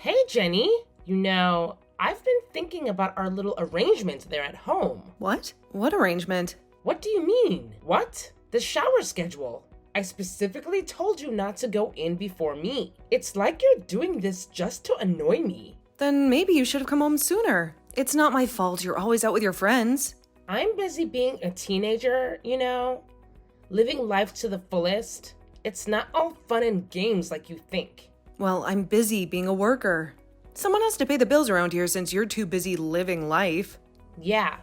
Hey, Jenny. I've been thinking about our little arrangement there at home. What? What arrangement? What do you mean? What? The shower schedule. I specifically told you not to go in before me. It's like you're doing this just to annoy me. Then maybe you should have come home sooner. It's not my fault you're always out with your friends. I'm busy being a teenager, living life to the fullest. It's not all fun and games like you think. Well, I'm busy being a worker. Someone has to pay the bills around here since you're too busy living life. Yeah,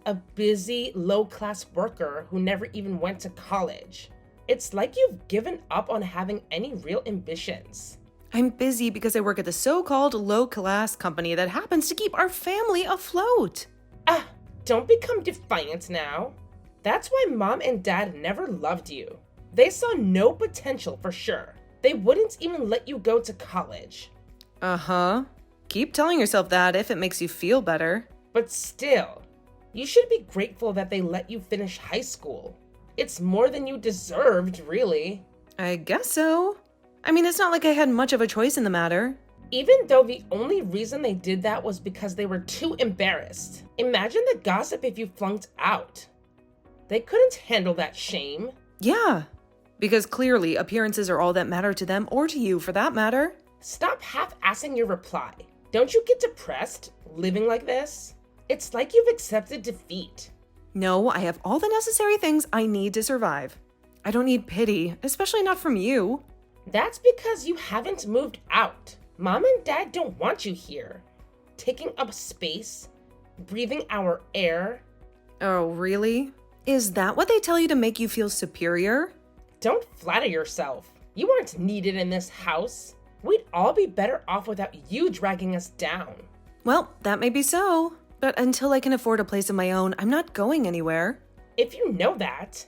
a busy, low-class worker who never even went to college. It's like you've given up on having any real ambitions. I'm busy because I work at the so-called low-class company that happens to keep our family afloat. Don't become defiant now. That's why Mom and Dad never loved you. They saw no potential for sure. They wouldn't even let you go to college. Uh-huh. Keep telling yourself that if it makes you feel better. But still, you should be grateful that they let you finish high school. It's more than you deserved, really. I guess so. I mean, it's not like I had much of a choice in the matter. Even though the only reason they did that was because they were too embarrassed. Imagine the gossip if you flunked out. They couldn't handle that shame. Yeah, because clearly appearances are all that matter to them or to you for that matter. Stop half-assing your reply. Don't you get depressed living like this? It's like you've accepted defeat. No, I have all the necessary things I need to survive. I don't need pity, especially not from you. That's because you haven't moved out. Mom and Dad don't want you here. Taking up space, breathing our air. Oh, really? Is that what they tell you to make you feel superior? Don't flatter yourself. You aren't needed in this house. We'd all be better off without you dragging us down. Well, that may be so. But until I can afford a place of my own, I'm not going anywhere. If you know that,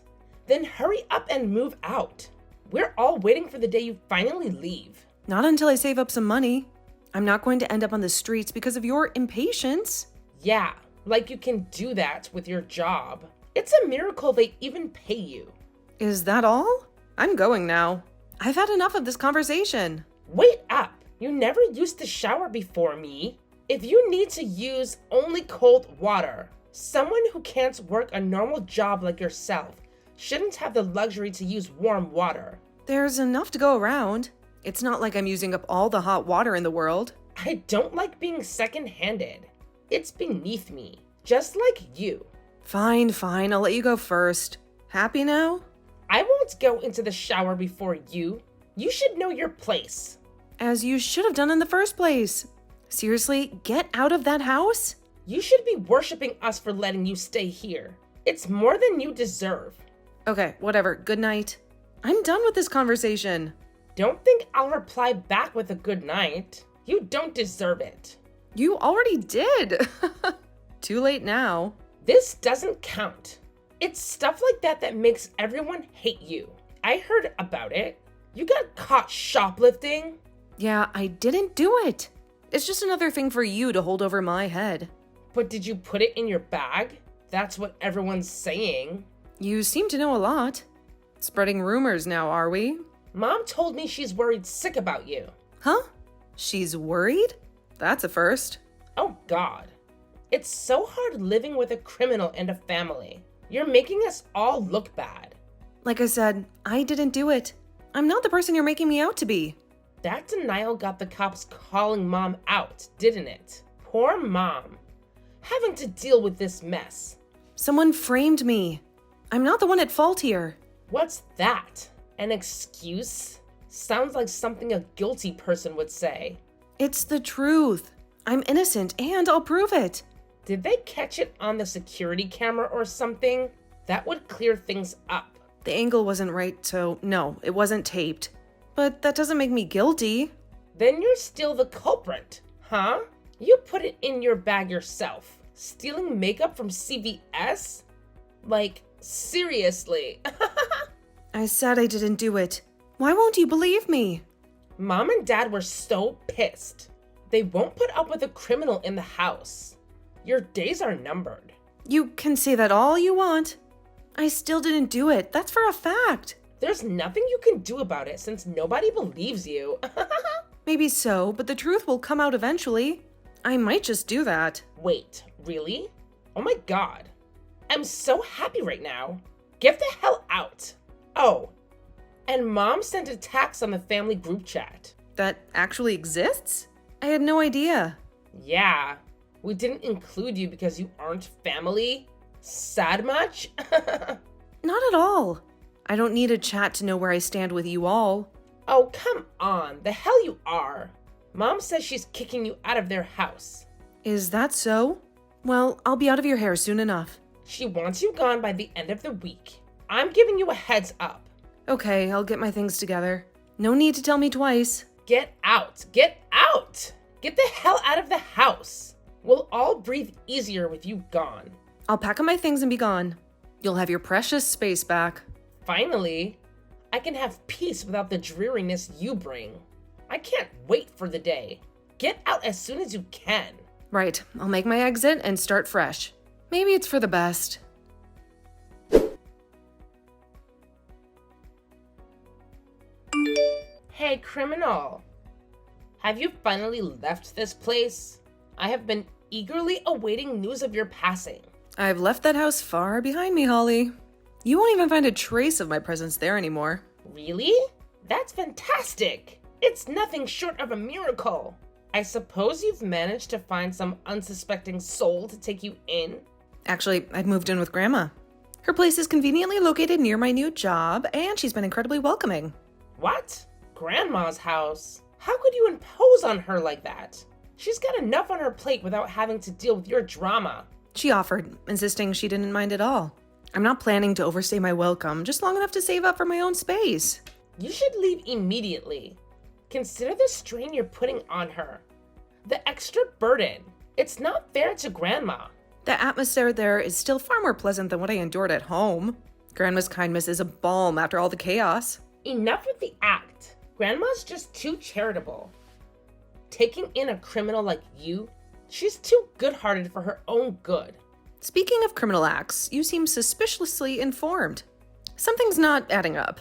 then hurry up and move out. We're all waiting for the day you finally leave. Not until I save up some money. I'm not going to end up on the streets because of your impatience. Yeah, like you can do that with your job. It's a miracle they even pay you. Is that all? I'm going now. I've had enough of this conversation. Wait up! You never used to shower before me. If you need to use only cold water, someone who can't work a normal job like yourself shouldn't have the luxury to use warm water. There's enough to go around. It's not like I'm using up all the hot water in the world. I don't like being second-handed. It's beneath me, just like you. Fine, I'll let you go first. Happy now? I won't go into the shower before you. You should know your place. As you should have done in the first place. Seriously, get out of that house? You should be worshiping us for letting you stay here. It's more than you deserve. Okay, whatever. Good night. I'm done with this conversation. Don't think I'll reply back with a good night. You don't deserve it. You already did. Too late now. This doesn't count. It's stuff like that makes everyone hate you. I heard about it. You got caught shoplifting. Yeah, I didn't do it. It's just another thing for you to hold over my head. But did you put it in your bag? That's what everyone's saying. You seem to know a lot. Spreading rumors now, are we? Mom told me she's worried sick about you. Huh? She's worried? That's a first. Oh God. It's so hard living with a criminal and a family. You're making us all look bad. Like I said, I didn't do it. I'm not the person you're making me out to be. That denial got the cops calling Mom out, didn't it? Poor Mom. Having to deal with this mess. Someone framed me. I'm not the one at fault here. What's that? An excuse? Sounds like something a guilty person would say. It's the truth. I'm innocent and I'll prove it. Did they catch it on the security camera or something? That would clear things up. The angle wasn't right, so no, it wasn't taped. But that doesn't make me guilty. Then you're still the culprit, huh? You put it in your bag yourself. Stealing makeup from CVS? Like, seriously. I said I didn't do it. Why won't you believe me? Mom and Dad were so pissed. They won't put up with a criminal in the house. Your days are numbered. You can say that all you want. I still didn't do it. That's for a fact. There's nothing you can do about it since nobody believes you. Maybe so, but the truth will come out eventually. I might just do that. Wait, really? Oh my god. I'm so happy right now. Get the hell out. Oh, and Mom sent a text on the family group chat. That actually exists? I had no idea. Yeah, we didn't include you because you aren't family. Sad much? Not at all. I don't need a chat to know where I stand with you all. Oh, come on. The hell you are. Mom says she's kicking you out of their house. Is that so? Well, I'll be out of your hair soon enough. She wants you gone by the end of the week. I'm giving you a heads up. Okay, I'll get my things together. No need to tell me twice. Get out. Get out. Get the hell out of the house. We'll all breathe easier with you gone. I'll pack up my things and be gone. You'll have your precious space back. Finally, I can have peace without the dreariness you bring. I can't wait for the day. Get out as soon as you can. Right, I'll make my exit and start fresh. Maybe it's for the best. Hey, criminal. Have you finally left this place? I have been eagerly awaiting news of your passing. I've left that house far behind me, Holly. You won't even find a trace of my presence there anymore. Really? That's fantastic! It's nothing short of a miracle. I suppose you've managed to find some unsuspecting soul to take you in? Actually, I've moved in with Grandma. Her place is conveniently located near my new job, and she's been incredibly welcoming. What? Grandma's house? How could you impose on her like that? She's got enough on her plate without having to deal with your drama. She offered, insisting she didn't mind at all. I'm not planning to overstay my welcome, just long enough to save up for my own space. You should leave immediately. Consider the strain you're putting on her. The extra burden. It's not fair to Grandma. The atmosphere there is still far more pleasant than what I endured at home. Grandma's kindness is a balm after all the chaos. Enough with the act. Grandma's just too charitable. Taking in a criminal like you, she's too good-hearted for her own good. Speaking of criminal acts, you seem suspiciously informed. Something's not adding up.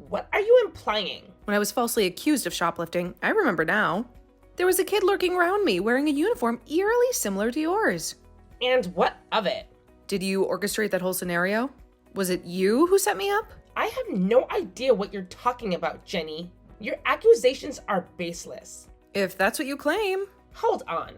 What are you implying? When I was falsely accused of shoplifting, I remember now. There was a kid lurking around me wearing a uniform eerily similar to yours. And what of it? Did you orchestrate that whole scenario? Was it you who set me up? I have no idea what you're talking about, Jenny. Your accusations are baseless. If that's what you claim. Hold on.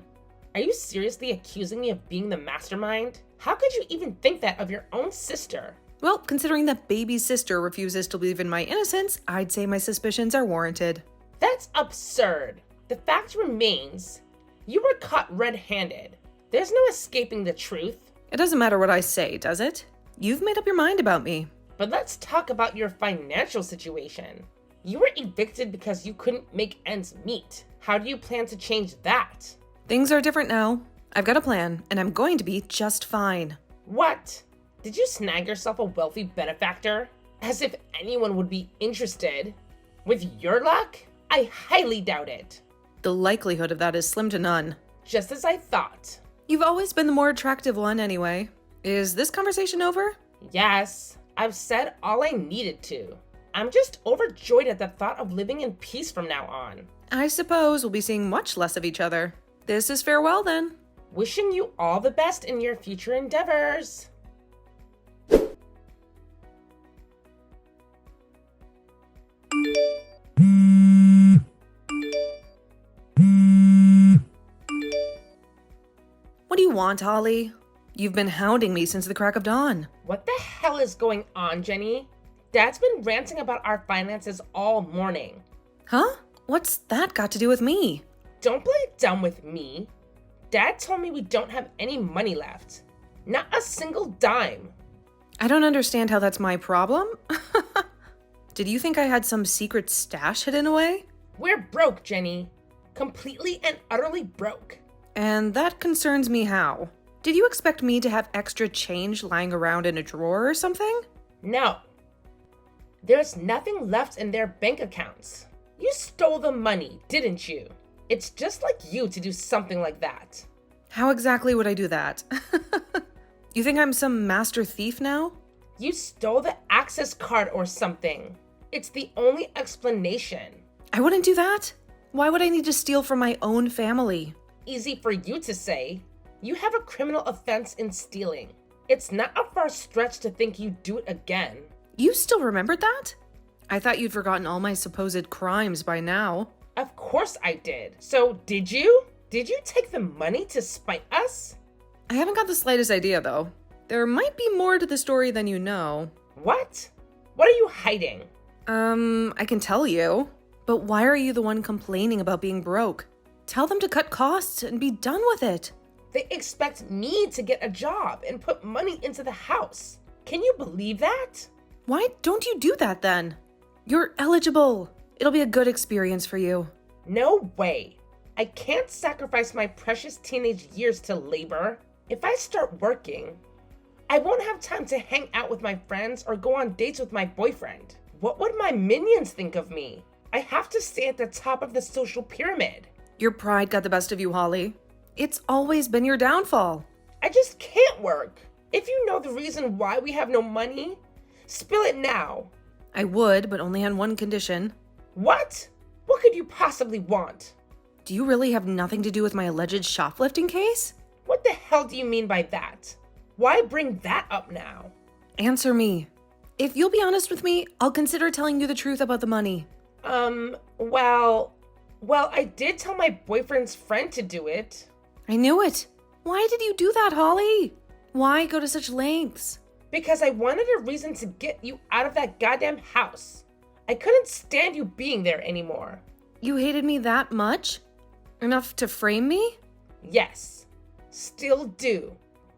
Are you seriously accusing me of being the mastermind? How could you even think that of your own sister? Well, considering that baby's sister refuses to believe in my innocence, I'd say my suspicions are warranted. That's absurd. The fact remains, you were caught red-handed. There's no escaping the truth. It doesn't matter what I say, does it? You've made up your mind about me. But let's talk about your financial situation. You were evicted because you couldn't make ends meet. How do you plan to change that? Things are different now. I've got a plan, and I'm going to be just fine. What? Did you snag yourself a wealthy benefactor? As if anyone would be interested. With your luck, I highly doubt it. The likelihood of that is slim to none. Just as I thought. You've always been the more attractive one anyway. Is this conversation over? Yes, I've said all I needed to. I'm just overjoyed at the thought of living in peace from now on. I suppose we'll be seeing much less of each other. This is farewell then. Wishing you all the best in your future endeavors. What do you want, Holly? You've been hounding me since the crack of dawn. What the hell is going on, Jenny? Dad's been ranting about our finances all morning. Huh? What's that got to do with me? Don't play dumb with me. Dad told me we don't have any money left. Not a single dime. I don't understand how that's my problem. Did you think I had some secret stash hidden away? We're broke, Jenny. Completely and utterly broke. And that concerns me how? Did you expect me to have extra change lying around in a drawer or something? No. There's nothing left in their bank accounts. You stole the money, didn't you? It's just like you to do something like that. How exactly would I do that? You think I'm some master thief now? You stole the access card or something. It's the only explanation. I wouldn't do that. Why would I need to steal from my own family? Easy for you to say. You have a criminal offense in stealing. It's not a far stretch to think you'd do it again. You still remembered that? I thought you'd forgotten all my supposed crimes by now. Of course I did. So, did you? Did you take the money to spite us? I haven't got the slightest idea, though. There might be more to the story than you know. What? What are you hiding? I can tell you. But why are you the one complaining about being broke? Tell them to cut costs and be done with it. They expect me to get a job and put money into the house. Can you believe that? Why don't you do that then? You're eligible. It'll be a good experience for you. No way. I can't sacrifice my precious teenage years to labor. If I start working, I won't have time to hang out with my friends or go on dates with my boyfriend. What would my minions think of me? I have to stay at the top of the social pyramid. Your pride got the best of you, Holly. It's always been your downfall. I just can't work. If you know the reason why we have no money, spill it now. I would, but only on one condition. What? What could you possibly want? Do you really have nothing to do with my alleged shoplifting case? What the hell do you mean by that? Why bring that up now? Answer me. If you'll be honest with me, I'll consider telling you the truth about the money. Well, I did tell my boyfriend's friend to do it. I knew it. Why did you do that, Holly? Why go to such lengths? Because I wanted a reason to get you out of that goddamn house. I couldn't stand you being there anymore. You hated me that much? Enough to frame me? Yes, still do.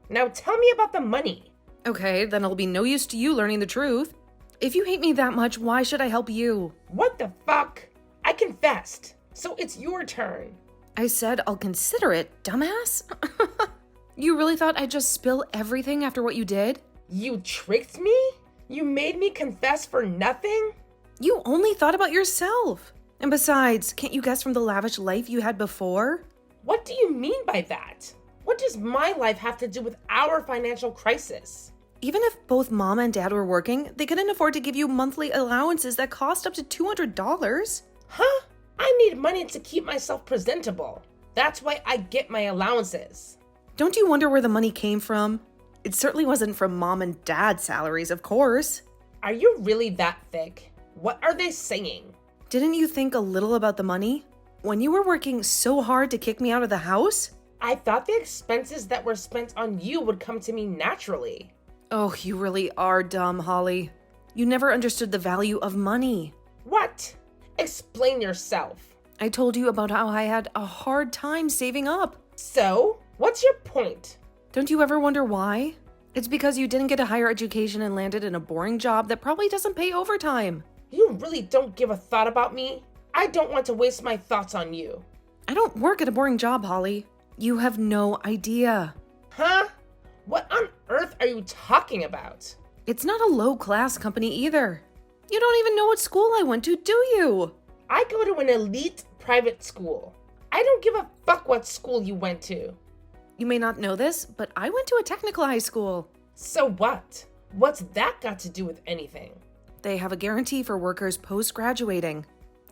Now tell me about the money. Okay, then it'll be no use to you learning the truth. If you hate me that much, why should I help you? What the fuck? I confessed, so it's your turn. I said I'll consider it, dumbass. You really thought I'd just spill everything after what you did? You tricked me? You made me confess for nothing? You only thought about yourself. And besides, can't you guess from the lavish life you had before? What do you mean by that? What does my life have to do with our financial crisis? Even if both Mom and Dad were working, they couldn't afford to give you monthly allowances that cost up to $200. Huh? I need money to keep myself presentable. That's why I get my allowances. Don't you wonder where the money came from? It certainly wasn't from Mom and Dad's salaries, of course. Are you really that thick? What are they saying? Didn't you think a little about the money? When you were working so hard to kick me out of the house? I thought the expenses that were spent on you would come to me naturally. Oh, you really are dumb, Holly. You never understood the value of money. What? Explain yourself. I told you about how I had a hard time saving up. So, what's your point? Don't you ever wonder why? It's because you didn't get a higher education and landed in a boring job that probably doesn't pay overtime. You really don't give a thought about me? I don't want to waste my thoughts on you. I don't work at a boring job, Holly. You have no idea. Huh? What on earth are you talking about? It's not a low-class company either. You don't even know what school I went to, do you? I go to an elite private school. I don't give a fuck what school you went to. You may not know this, but I went to a technical high school. So what? What's that got to do with anything? They have a guarantee for workers post-graduating.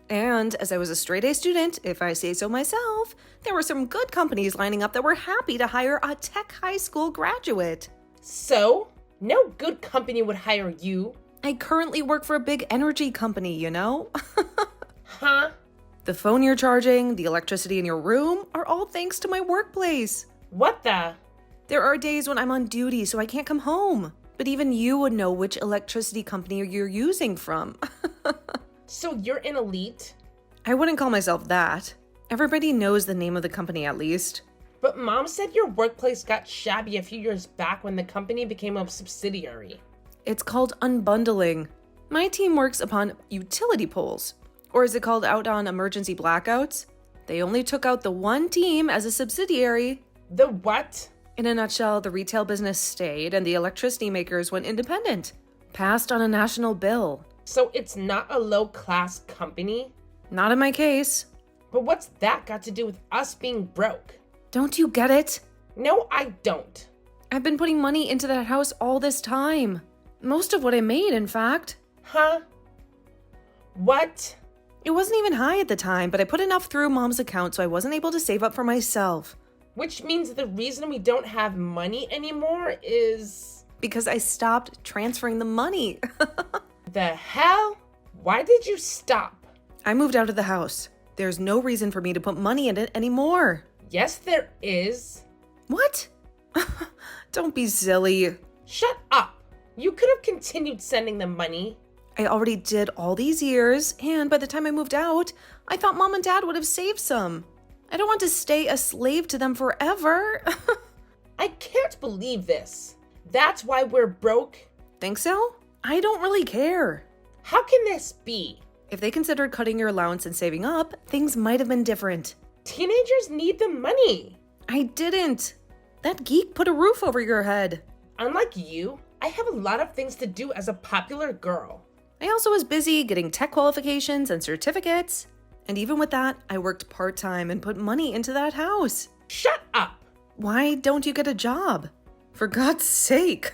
And as I was a straight-A student, if I say so myself, there were some good companies lining up that were happy to hire a tech high school graduate. So? No good company would hire you. I currently work for a big energy company, you know? Huh? The phone you're charging, the electricity in your room are all thanks to my workplace. What the? There are days when I'm on duty, so I can't come home. But even you would know which electricity company you're using from. So you're an elite? I wouldn't call myself that. Everybody knows the name of the company at least. But Mom said your workplace got shabby a few years back when the company became a subsidiary. It's called unbundling. My team works upon utility poles. Or is it called out on emergency blackouts? They only took out the one team as a subsidiary. The what? In a nutshell, the retail business stayed and the electricity makers went independent. Passed on a national bill. So it's not a low-class company? Not in my case. But what's that got to do with us being broke? Don't you get it? No, I don't. I've been putting money into that house all this time. Most of what I made, in fact. Huh? What? It wasn't even high at the time, but I put enough through Mom's account so I wasn't able to save up for myself. Which means the reason we don't have money anymore is... Because I stopped transferring the money. The hell? Why did you stop? I moved out of the house. There's no reason for me to put money in it anymore. Yes, there is. What? Don't be silly. Shut up. You could have continued sending them money. I already did all these years, and by the time I moved out, I thought Mom and Dad would have saved some. I don't want to stay a slave to them forever. I can't believe this. That's why we're broke. Think so? I don't really care. How can this be? If they considered cutting your allowance and saving up, things might have been different. Teenagers need the money. I didn't. That geek put a roof over your head. Unlike you, I have a lot of things to do as a popular girl. I also was busy getting tech qualifications and certificates. And even with that, I worked part-time and put money into that house. Shut up. Why don't you get a job? For God's sake.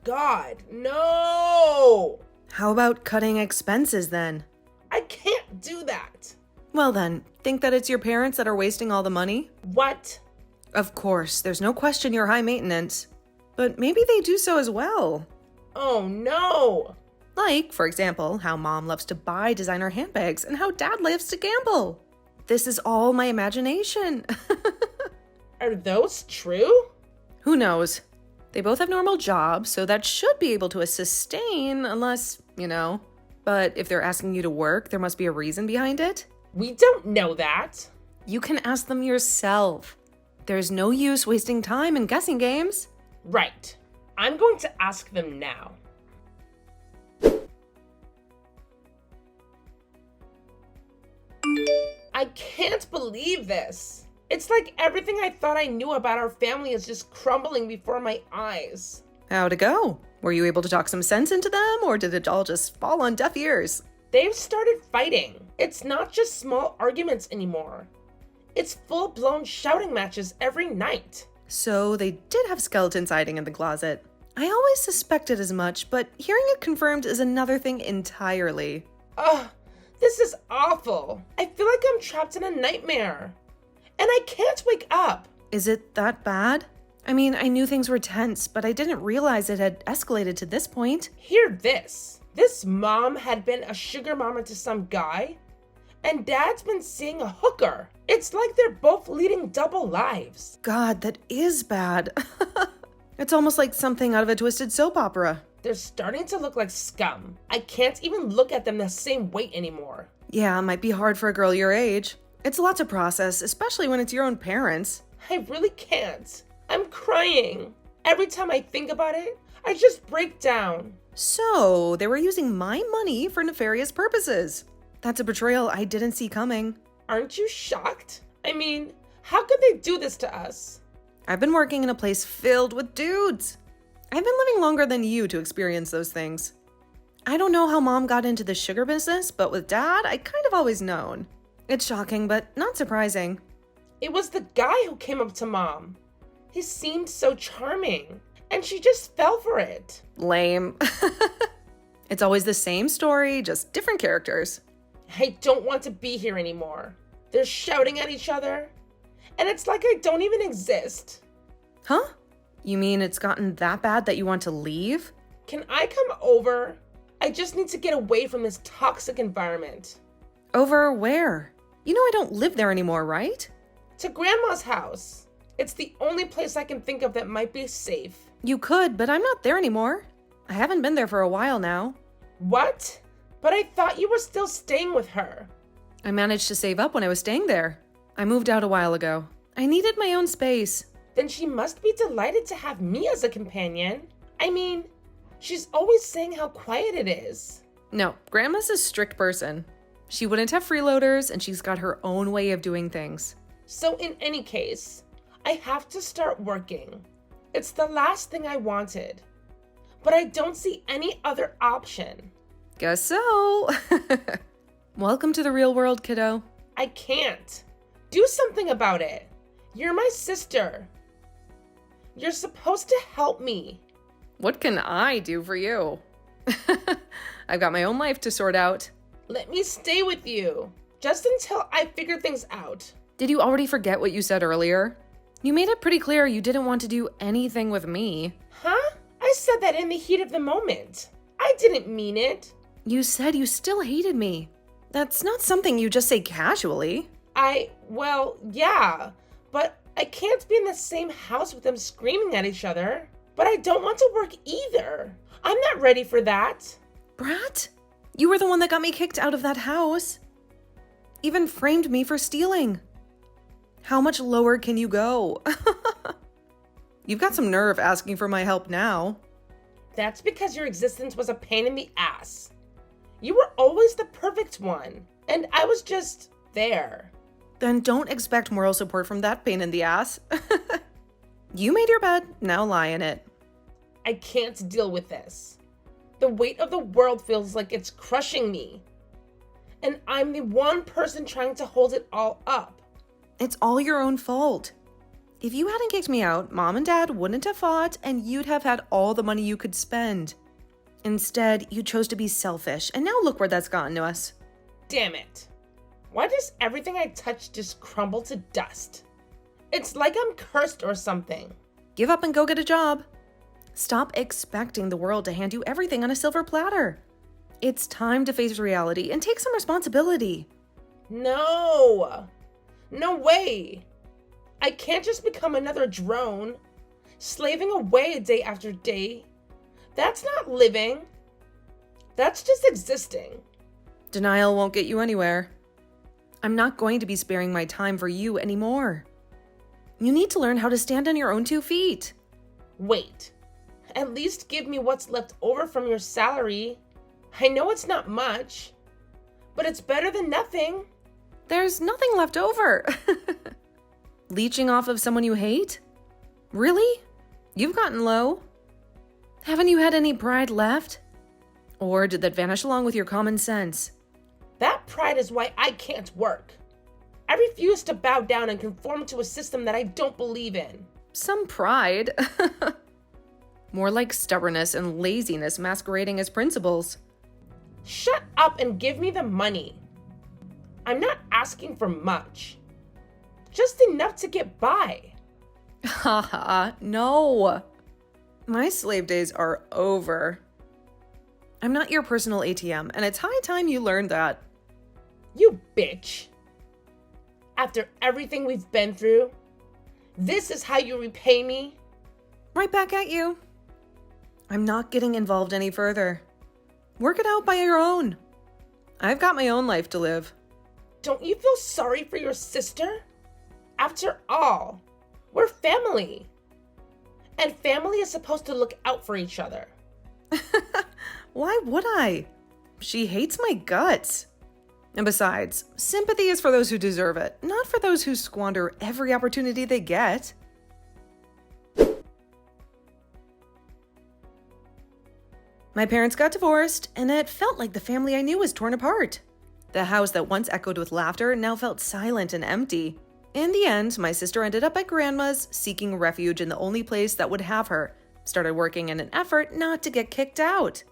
God, no. How about cutting expenses then? I can't do that. Well then, think that it's your parents that are wasting all the money? What? Of course, there's no question you're high maintenance. But maybe they do so as well. Oh no. Like, for example, how Mom loves to buy designer handbags and how Dad loves to gamble. This is all my imagination. Are those true? Who knows? They both have normal jobs, so that should be able to sustain unless, But if they're asking you to work, there must be a reason behind it. We don't know that. You can ask them yourself. There's no use wasting time in guessing games. Right. I'm going to ask them now. I can't believe this. It's like everything I thought I knew about our family is just crumbling before my eyes. How'd it go? Were you able to talk some sense into them, or did it all just fall on deaf ears? They've started fighting. It's not just small arguments anymore. It's full-blown shouting matches every night. So they did have skeletons hiding in the closet. I always suspected as much, but hearing it confirmed is another thing entirely. Ugh, this is awful. I feel like I'm trapped in a nightmare. And I can't wake up. Is it that bad? I mean, I knew things were tense, but I didn't realize it had escalated to this point. Hear this. This mom had been a sugar mama to some guy, and dad's been seeing a hooker. It's like they're both leading double lives. God, that is bad. It's almost like something out of a twisted soap opera. They're starting to look like scum. I can't even look at them the same way anymore. Yeah, it might be hard for a girl your age. It's a lot to process, especially when it's your own parents. I really can't. I'm crying. Every time I think about it, I just break down. So, they were using my money for nefarious purposes. That's a betrayal I didn't see coming. Aren't you shocked? I mean, how could they do this to us? I've been working in a place filled with dudes. I've been living longer than you to experience those things. I don't know how Mom got into the sugar business, but with Dad, I kind of always known. It's shocking, but not surprising. It was the guy who came up to Mom. He seemed so charming, and she just fell for it. Lame. It's always the same story, just different characters. I don't want to be here anymore. They're shouting at each other, and it's like I don't even exist. Huh? You mean it's gotten that bad that you want to leave? Can I come over? I just need to get away from this toxic environment. Over where? You know I don't live there anymore, right? To Grandma's house. It's the only place I can think of that might be safe. You could, but I'm not there anymore. I haven't been there for a while now. What? But I thought you were still staying with her. I managed to save up when I was staying there. I moved out a while ago. I needed my own space. Then she must be delighted to have me as a companion. I mean, she's always saying how quiet it is. No, Grandma's a strict person. She wouldn't have freeloaders, and she's got her own way of doing things. So in any case, I have to start working. It's the last thing I wanted. But I don't see any other option. Guess so. Welcome to the real world, kiddo. I can't. Do something about it. You're my sister. You're supposed to help me. What can I do for you? I've got my own life to sort out. Let me stay with you, just until I figure things out. Did you already forget what you said earlier? You made it pretty clear you didn't want to do anything with me. Huh? I said that in the heat of the moment. I didn't mean it. You said you still hated me. That's not something you just say casually. Well, yeah, but I can't be in the same house with them screaming at each other. But I don't want to work either. I'm not ready for that. Brat, you were the one that got me kicked out of that house. Even framed me for stealing. How much lower can you go? You've got some nerve asking for my help now. That's because your existence was a pain in the ass. You were always the perfect one, and I was just there. Then don't expect moral support from that pain in the ass. You made your bed, now lie in it. I can't deal with this. The weight of the world feels like it's crushing me. And I'm the one person trying to hold it all up. It's all your own fault. If you hadn't kicked me out, Mom and Dad wouldn't have fought and you'd have had all the money you could spend. Instead, you chose to be selfish, and now look where that's gotten to us. Damn it. Why does everything I touch just crumble to dust? It's like I'm cursed or something. Give up and go get a job. Stop expecting the world to hand you everything on a silver platter. It's time to face reality and take some responsibility. No. No way. I can't just become another drone, slaving away day after day. That's not living. That's just existing. Denial won't get you anywhere. I'm not going to be sparing my time for you anymore. You need to learn how to stand on your own 2 feet. Wait. At least give me what's left over from your salary. I know it's not much, but it's better than nothing. There's nothing left over. Leeching off of someone you hate? Really? You've gotten low. Haven't you had any pride left? Or did that vanish along with your common sense? That pride is why I can't work. I refuse to bow down and conform to a system that I don't believe in. Some pride. More like stubbornness and laziness masquerading as principles. Shut up and give me the money. I'm not asking for much. Just enough to get by. Haha, no. My slave days are over. I'm not your personal ATM, and it's high time you learned that. You bitch. After everything we've been through, this is how you repay me? Right back at you. I'm not getting involved any further. Work it out by your own. I've got my own life to live. Don't you feel sorry for your sister? After all, we're family. And family is supposed to look out for each other. Why would I? She hates my guts. And besides, sympathy is for those who deserve it, not for those who squander every opportunity they get. My parents got divorced, and it felt like the family I knew was torn apart. The house that once echoed with laughter now felt silent and empty. In the end, my sister ended up at grandma's, seeking refuge in the only place that would have her, started working in an effort not to get kicked out.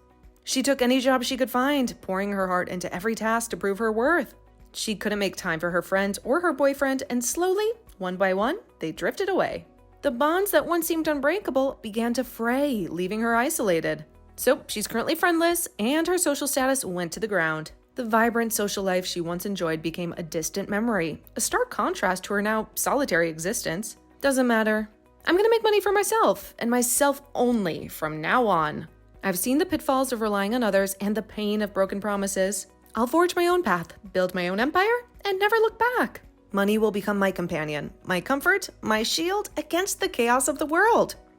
She took any job she could find, pouring her heart into every task to prove her worth. She couldn't make time for her friends or her boyfriend, and slowly, one by one, they drifted away. The bonds that once seemed unbreakable began to fray, leaving her isolated. So she's currently friendless, and her social status went to the ground. The vibrant social life she once enjoyed became a distant memory, a stark contrast to her now solitary existence. Doesn't matter. I'm gonna make money for myself, and myself only from now on. I've seen the pitfalls of relying on others and the pain of broken promises. I'll forge my own path, build my own empire, and never look back. Money will become my companion, my comfort, my shield against the chaos of the world.